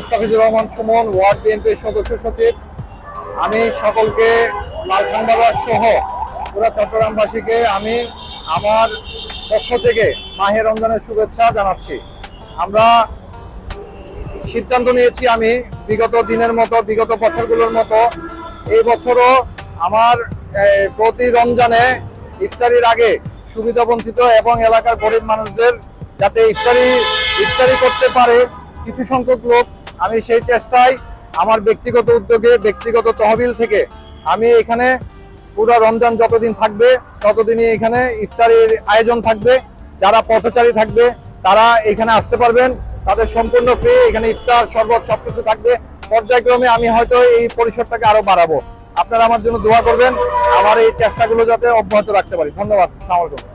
Mustafizur Rahman Suman, word বিএনপির সদস্য সচিব। আমি সকলকে লালখান বাজার সহ পুরো চট্টগ্রামবাসীকে আমি আমার পক্ষ থেকে মাহে রমজানের শুভেচ্ছা জানাচ্ছি। আমরা সিদ্ধান্ত নিয়েছি, আমি বিগত দিনের মতো, বিগত বছরগুলোর মতো এই বছরও আমার প্রতি রমজানে ইফতারির আগে সুবিধাবঞ্চিত এবং এলাকার গরিব মানুষদের যাতে ইফতারি করতে পারে কিছু সংখ্যক লোক, আমি সেই চেষ্টায় আমার ব্যক্তিগত উদ্যোগে, ব্যক্তিগত তহবিল থেকে আমি এখানে পুরো রমজান যতদিন থাকবে ততদিনই এখানে ইফতারির আয়োজন থাকবে। যারা পথচারী থাকবে তারা এখানে আসতে পারবেন, তাদের সম্পূর্ণ ফ্রি। এখানে ইফতার, শরবত সবকিছু থাকবে। পর্যায়ক্রমে আমি হয়তো এই পরিসরটাকে আরো বাড়াবো। আপনারা আমার জন্য দোয়া করবেন, আমার এই চেষ্টাগুলো যাতে অব্যাহত রাখতে পারি। ধন্যবাদ। আসসালামু আলাইকুম।